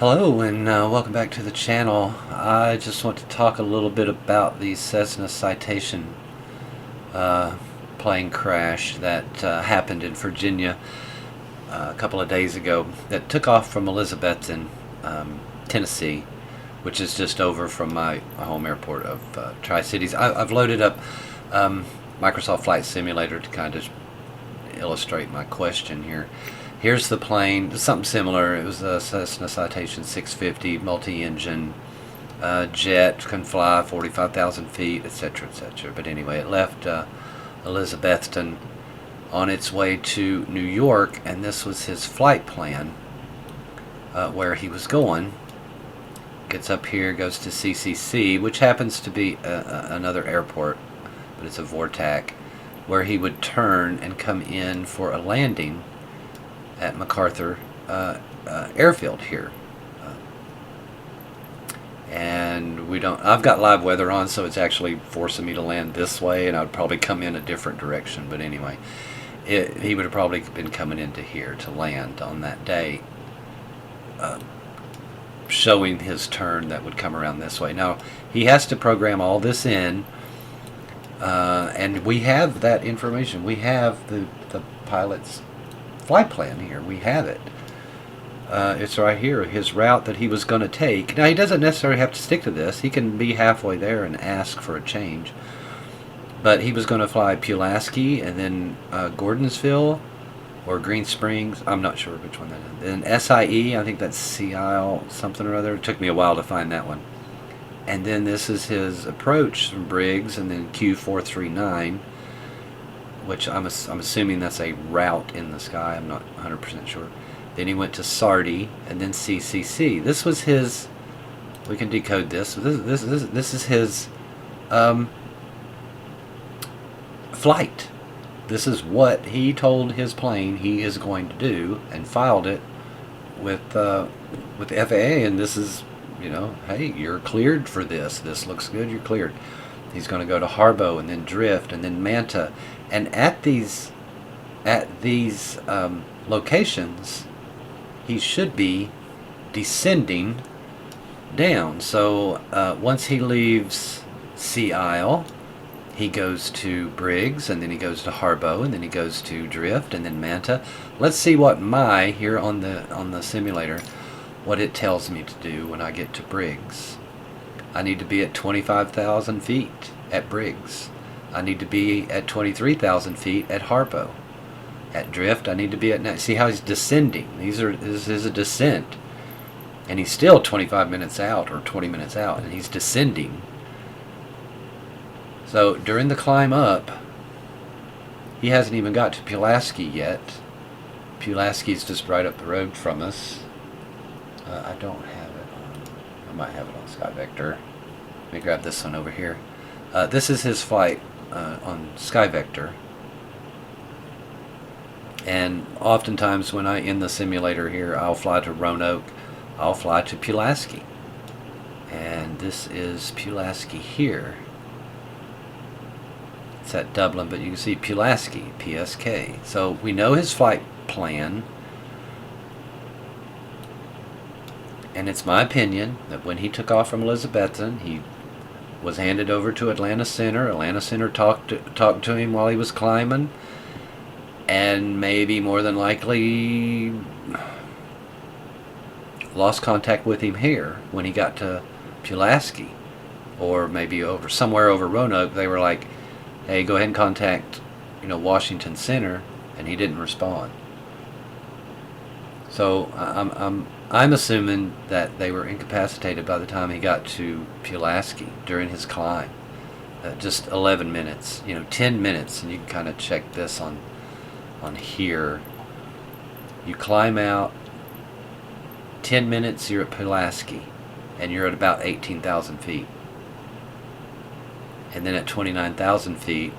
Hello and welcome back to the channel. I just want to talk a little bit about the Cessna Citation plane crash that happened in Virginia a couple of days ago, that took off from Elizabethton, Tennessee, which is just over from my home airport of Tri-Cities. I've loaded up Microsoft Flight Simulator to kind of illustrate my question here. Here's the plane, something similar. It was a Cessna Citation 650, multi-engine, jet, can fly 45,000 feet, etc., etc. But anyway, it left Elizabethton on its way to New York, and this was his flight plan, where he was going. Gets up here, goes to CCC, which happens to be another airport, but it's a VORTAC, where he would turn and come in for a landing at MacArthur airfield here. And we don't, I've got live weather on, so it's actually forcing me to land this way, and I'd probably come in a different direction. But anyway, he would have probably been coming into here to land on that day, showing his turn that would come around this way. Now, he has to program all this in, and we have that information. We have the pilot's flight plan here. We have it. It's right here, his route that he was going to take. Now, he doesn't necessarily have to stick to this. He can be halfway there and ask for a change. But he was going to fly Pulaski and then Gordonsville or Green Springs. I'm not sure which one that is. Then SIE, I think that's Sea Isle something or other. It took me a while to find that one. And then this is his approach from Briggs, and then Q439, which I'm assuming that's a route in the sky. I'm not 100% sure. Then he went to Sardi, and then CCC. This was his. We can decode this. This is his flight. This is what he told his plane he is going to do, and filed it with the FAA. And this is, hey, you're cleared for this. This looks good. You're cleared. He's going to go to Harbo, and then Drift, and then Manta. And at these locations, he should be descending down. So once he leaves Sea Isle, he goes to Briggs, and then he goes to Harbo, and then he goes to Drift, and then Manta. Let's see what here on the simulator, what it tells me to do when I get to Briggs. I need to be at 25,000 feet at Briggs. I need to be at 23,000 feet at Harpo. At Drift, I need to be at... See how he's descending. This is a descent. And he's still 25 minutes out, or 20 minutes out, and he's descending. So during the climb up, he hasn't even got to Pulaski yet. Pulaski's just right up the road from us. I don't have it on... I might have it on Sky Vector. Let me grab this one over here. This is his flight on Sky Vector. And oftentimes when in the simulator here, I'll fly to Roanoke, I'll fly to Pulaski. And this is Pulaski here. It's at Dublin, but you can see Pulaski, PSK. So we know his flight plan. And it's my opinion that when he took off from Elizabethton, he was handed over to Atlanta Center. Atlanta Center talked to him while he was climbing, and maybe more than likely lost contact with him here when he got to Pulaski, or maybe somewhere over Roanoke. They were like, "Hey, go ahead and contact, Washington Center," and he didn't respond. So I'm assuming that they were incapacitated by the time he got to Pulaski during his climb. Just 11 minutes, 10 minutes, and you can kind of check this on here. You climb out, 10 minutes, you're at Pulaski, and you're at about 18,000 feet. And then at 29,000 feet,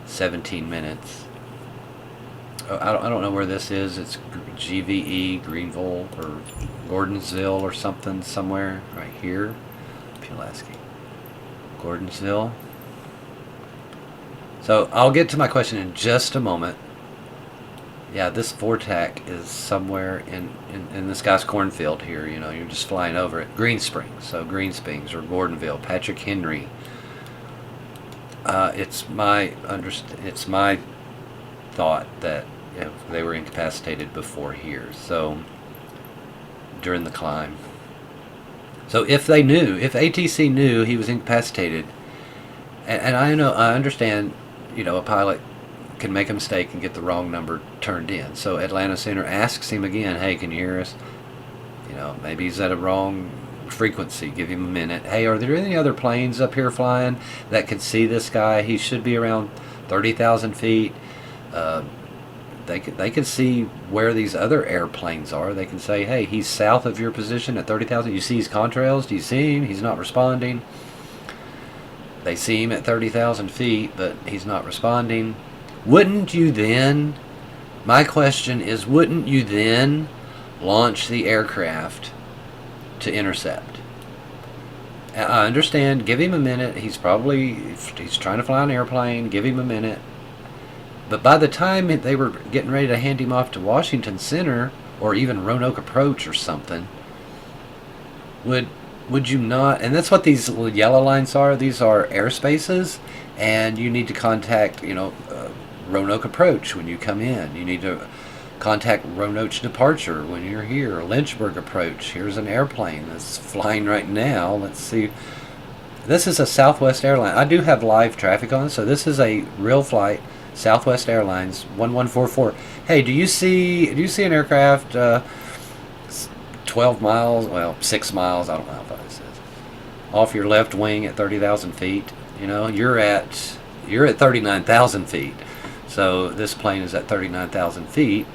17 minutes. I don't know where this is. It's GVE, Greenville, or Gordonsville, or something, somewhere right here. Pulaski, Gordonsville. So I'll get to my question in just a moment. yeah, this vortex is somewhere in this guy's cornfield here. You're just flying over it. Green Springs. So Green Springs or Gordonville, Patrick Henry. It's my thought that they were incapacitated before here. So during the climb. So if ATC knew he was incapacitated, and I understand, a pilot can make a mistake and get the wrong number turned in. So Atlanta Center asks him again, hey, can you hear us? Maybe he's at a wrong frequency. Give him a minute. Hey, are there any other planes up here flying that can see this guy? He should be around 30,000 feet. They can see where these other airplanes are. They can say, hey, he's south of your position at 30,000. You see his contrails? Do you see him? He's not responding. They see him at 30,000 feet, but he's not responding. Wouldn't you then, my question is, wouldn't you then launch the aircraft to intercept? I understand, give him a minute. He's trying to fly an airplane. Give him a minute. But by the time they were getting ready to hand him off to Washington Center or even Roanoke Approach or something, would you not? And that's what these little yellow lines are. These are airspaces, and you need to contact, Roanoke Approach when you come in. You need to contact Roanoke Departure when you're here. Lynchburg Approach. Here's an airplane that's flying right now. Let's see. This is a Southwest Airline. I do have live traffic on, so this is a real flight. Southwest Airlines 1144. Hey, do you see an aircraft 12 miles, well, 6 miles, I don't know how far this is, off your left wing at 30,000 feet? You're at 39,000 feet. So this plane is at 39,000 feet.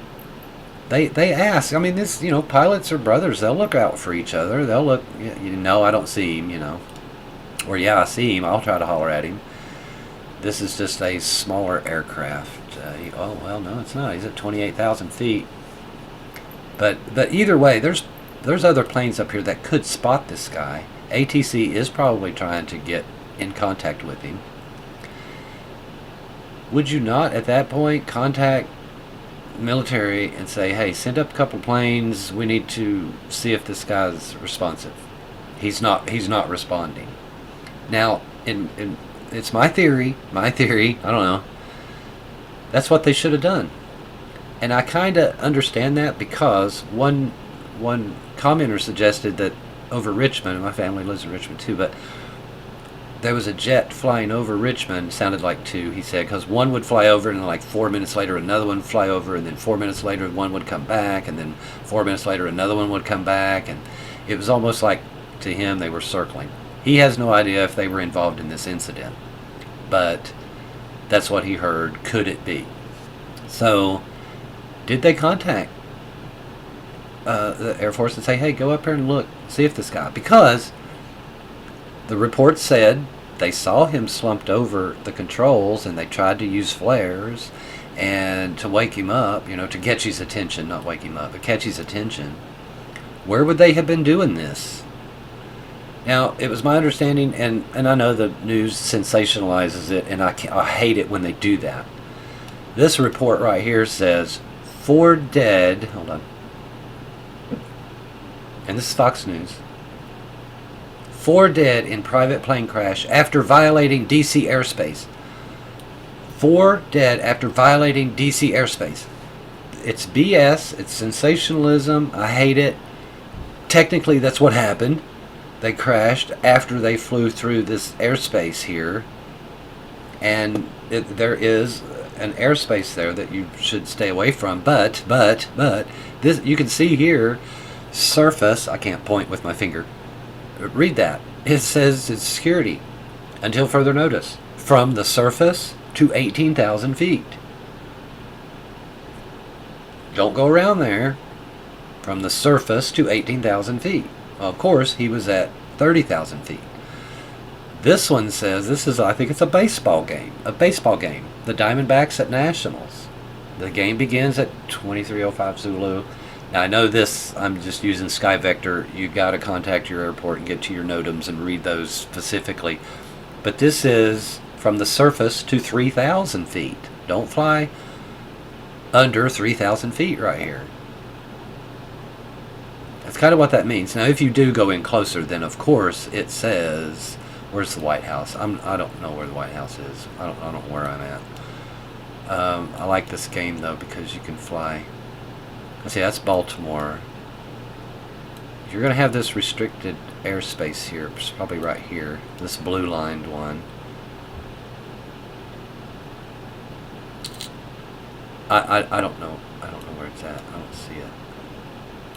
They ask. I mean, this, pilots are brothers. They'll look out for each other. They'll look. I don't see him. Or yeah, I see him. I'll try to holler at him. This is just a smaller aircraft. Oh well, no, it's not. He's at 28,000 feet. But either way, there's other planes up here that could spot this guy. ATC is probably trying to get in contact with him. Would you not, at that point, contact military and say, hey, send up a couple planes. We need to see if this guy's responsive. He's not responding. Now, it's my theory, I don't know. That's what they should have done. And I kind of understand that because one commenter suggested that over Richmond, and my family lives in Richmond too, but there was a jet flying over Richmond. Sounded like two, he said, because one would fly over and then like 4 minutes later another one would fly over, and then 4 minutes later one would come back, and then 4 minutes later another one would come back, and it was almost like to him they were circling. He has no idea if they were involved in this incident, but that's what he heard. Could it be? So did they contact the Air Force and say, hey, go up here and look, see if this guy, because the report said they saw him slumped over the controls and they tried to use flares and to wake him up, to catch his attention, not wake him up, but catch his attention. Where would they have been doing this? Now, it was my understanding, and I know the news sensationalizes it, and I hate it when they do that. This report right here says 4 dead, hold on, and this is Fox News. 4 dead in private plane crash after violating D.C. airspace. 4 dead after violating D.C. airspace. It's BS. It's sensationalism. I hate it. Technically, that's what happened. They crashed after they flew through this airspace here. And there is an airspace there that you should stay away from. But, this, you can see here, surface, I can't point with my finger. Read that. It says it's security until further notice. From the surface to 18,000 feet. Don't go around there. From the surface to 18,000 feet. Well, of course, he was at 30,000 feet. This one says, I think it's a baseball game. The Diamondbacks at Nationals. The game begins at 23:05 Zulu. Now, I know this, I'm just using Sky Vector. You got to contact your airport and get to your NOTAMs and read those specifically. But this is from the surface to 3,000 feet. Don't fly under 3,000 feet right here. That's kind of what that means. Now, if you do go in closer, then of course it says, where's the White House? I don't know where the White House is. I don't know where I'm at. I like this game though because you can fly. See, that's Baltimore. You're going to have this restricted airspace here. It's probably right here. This blue lined one. I don't know. I don't know where it's at. I don't see it.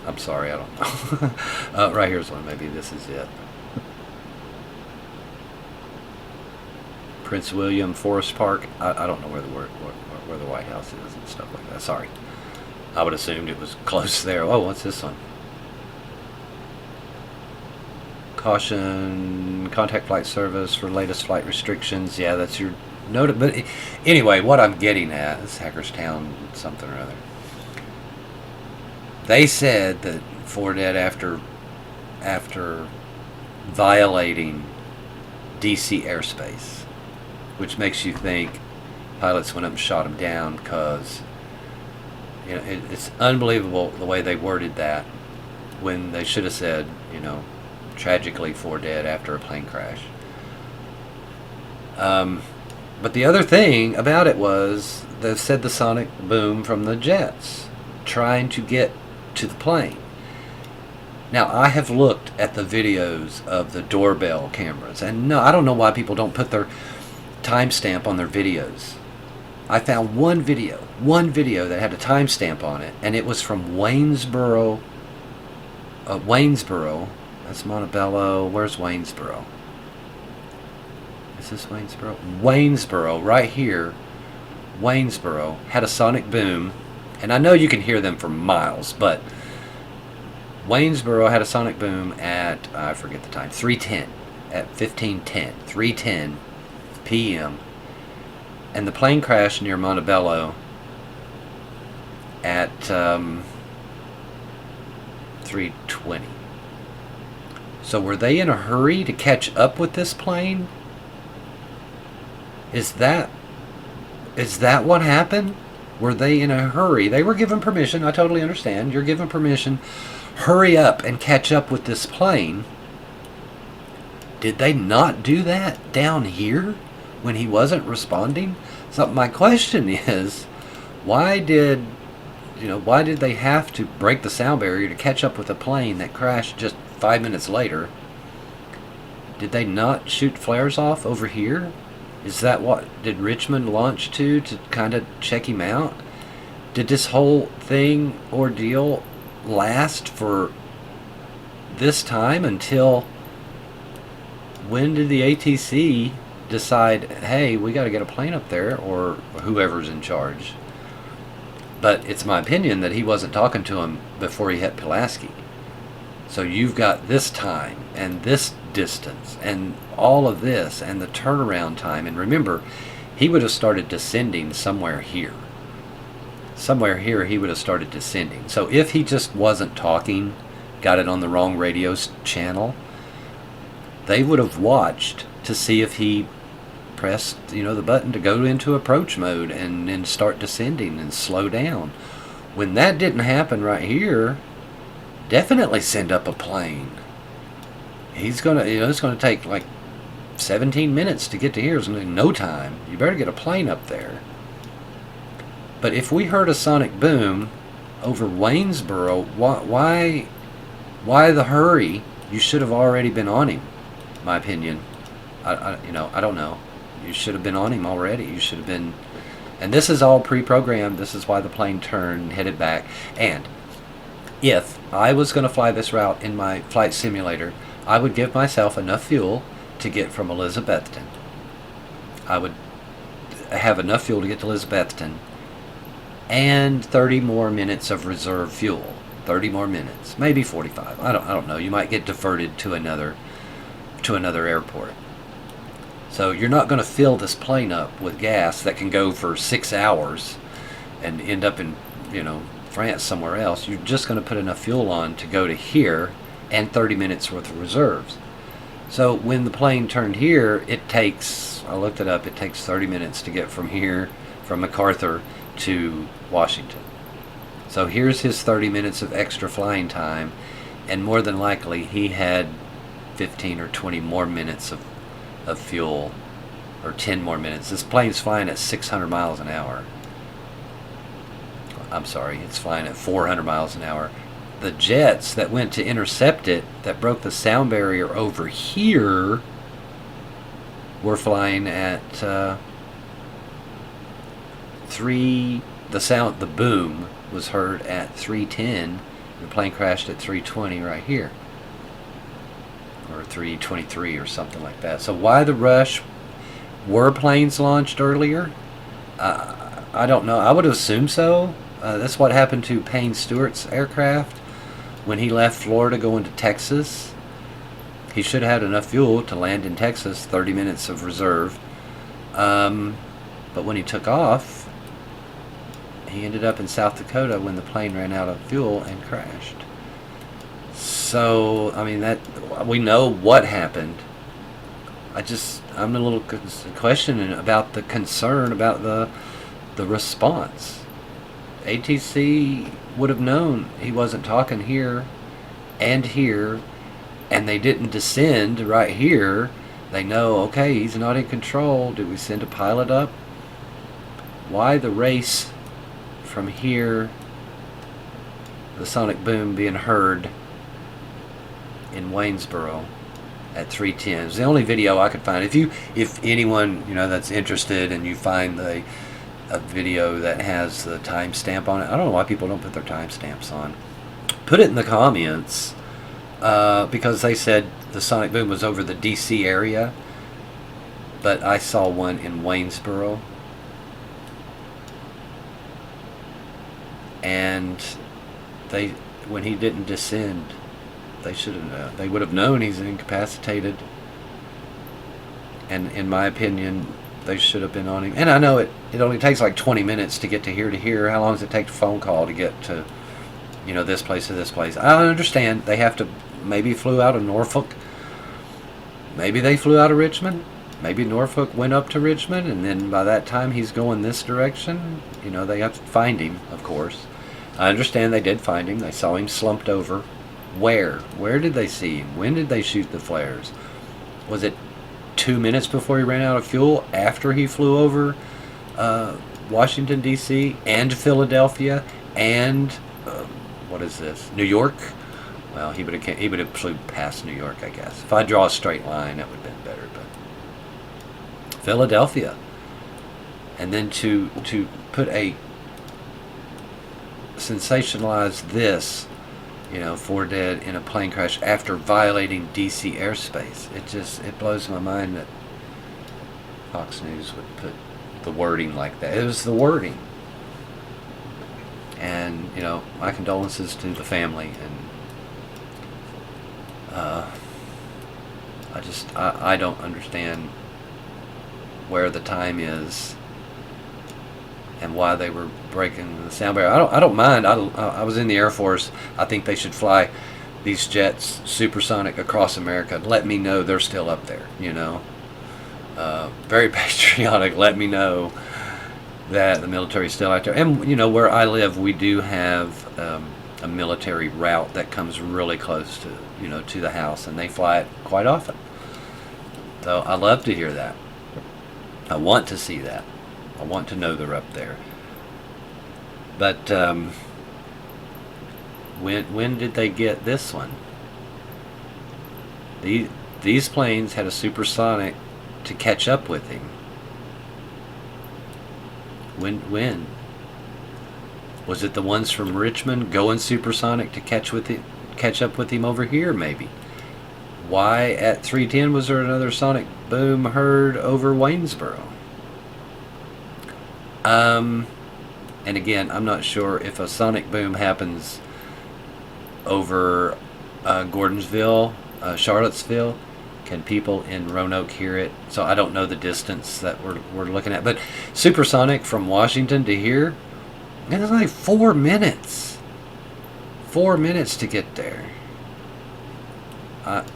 I'm sorry, I don't know. Right here's one. Maybe this is it. Prince William Forest Park. I don't know where the White House is and stuff like that. Sorry. I would assumed it was close there. Oh, what's this one? Caution, contact flight service for latest flight restrictions. Yeah, that's your note. But anyway, what I'm getting at is Hackerstown something or other. They said that Fordette, after violating DC airspace, which makes you think pilots went up and shot him down because, you know, it's unbelievable the way they worded that when they should have said, you know, tragically 4 dead after a plane crash. But the other thing about it was they said the sonic boom from the jets trying to get to the plane. Now, I have looked at the videos of the doorbell cameras, and no, I don't know why people don't put their timestamp on their videos. I found one video that had a timestamp on it, and it was from Waynesboro. That's Montebello. Where's Waynesboro? Is this Waynesboro? Waynesboro, right here. Waynesboro had a sonic boom, and I know you can hear them for miles, but Waynesboro had a sonic boom at, I forget the time, 3:10, at 15:10, 3:10 p.m., and the plane crashed near Montebello at 3:20. So were they in a hurry to catch up with this plane? Is that what happened? Were they in a hurry? They were given permission. I totally understand. You're given permission. Hurry up and catch up with this plane. Did they not do that down here when he wasn't responding? So my question is, why did they have to break the sound barrier to catch up with a plane that crashed just 5 minutes later? Did they not shoot flares off over here? Is that what did Richmond launch to kind of check him out? Did this whole thing ordeal last for this time until when did the ATC decide, hey, we got to get a plane up there, or whoever's in charge? But it's my opinion that he wasn't talking to him before he hit Pulaski. So you've got this time and this distance and all of this and the turnaround time. And remember, he would have started descending somewhere here. Somewhere here he would have started descending. So if he just wasn't talking, got it on the wrong radio channel, they would have watched to see if he pressed, the button to go into approach mode and then start descending and slow down. When that didn't happen right here, definitely send up a plane. He's gonna, it's gonna take like 17 minutes to get to here. It's gonna take no time. You better get a plane up there. But if we heard a sonic boom over Waynesboro, why the hurry? You should have already been on him. My opinion. I don't know. You should have been on him already. You should have been. And this is all pre-programmed. This is why the plane turned and headed back. And if I was going to fly this route in my flight simulator, I would give myself enough fuel to get from Elizabethton. I would have enough fuel to get to Elizabethton and 30 more minutes of reserve fuel. 30 more minutes, maybe 45. I don't know. You might get diverted to another airport. So you're not going to fill this plane up with gas that can go for 6 hours and end up in, France somewhere else. You're just going to put enough fuel on to go to here and 30 minutes worth of reserves. So when the plane turned here, I looked it up, it takes 30 minutes to get from here, from MacArthur, to Washington. So here's his 30 minutes of extra flying time, and more than likely he had 15 or 20 more minutes of fuel, or 10 more minutes. This plane's flying at 600 miles an hour. I'm sorry, it's flying at 400 miles an hour. The jets that went to intercept it, that broke the sound barrier over here, were flying at the boom was heard at 310. The plane crashed at 320 right here, or 323 or something like that. So why the rush? Were planes launched earlier? I don't know. I would assume so. That's what happened to Payne Stewart's aircraft when he left Florida going to Texas. He should have had enough fuel to land in Texas, 30 minutes of reserve. But when he took off, he ended up in South Dakota when the plane ran out of fuel and crashed. So, I mean, that we know what happened. I'm a little questioning about the concern about the response. ATC would have known he wasn't talking here, and they didn't descend right here. They know, okay, he's not in control. Did we send a pilot up? Why the race from here, the sonic boom being heard in Waynesboro at 3:10? It's the only video I could find. If anyone that's interested, and you find a video that has the timestamp on it, I don't know why people don't put their timestamps on. Put it in the comments, because they said the sonic boom was over the DC area, but I saw one in Waynesboro, and when he didn't descend, they would have known he's incapacitated, and in my opinion, they should have been on him. And I know it only takes like 20 minutes to get to here. How long does it take a phone call to get to, this place to this place? I understand they have to, maybe flew out of Norfolk. Maybe they flew out of Richmond. Maybe Norfolk went up to Richmond, and then by that time he's going this direction. They have to find him, of course. I understand they did find him. They saw him slumped over. Where? Where did they see him? When did they shoot the flares? Was it 2 minutes before he ran out of fuel, after he flew over Washington, D.C. and Philadelphia and what is this, New York? Well, he would have flew past New York, I guess. If I draw a straight line, that would have been better. But Philadelphia, and then to put a sensationalize this, 4 dead in a plane crash after violating DC airspace. It blows my mind that Fox News would put the wording like that. It was the wording. And, my condolences to the family. And I don't understand where the time is and why they were breaking the sound barrier. I don't mind. I was in the Air Force. I think they should fly these jets supersonic across America. Let me know they're still up there. Very patriotic. Let me know that the military's still out there. And where I live, we do have a military route that comes really close to the house, and they fly it quite often. So I love to hear that. I want to see that. I want to know they're up there. But when did they get this one? These planes had a supersonic to catch up with him. When? Was it the ones from Richmond going supersonic to catch up with him over here, maybe? Why at 3:10 was there another sonic boom heard over Waynesboro? And again, I'm not sure if a sonic boom happens over Gordonsville, Charlottesville. Can people in Roanoke hear it? So I don't know the distance that we're looking at. But supersonic from Washington to here, and it's like 4 minutes. 4 minutes to get there.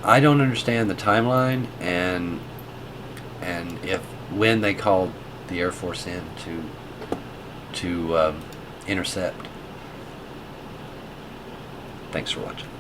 I don't understand the timeline, and when they called the Air Force in to intercept. Thanks for watching.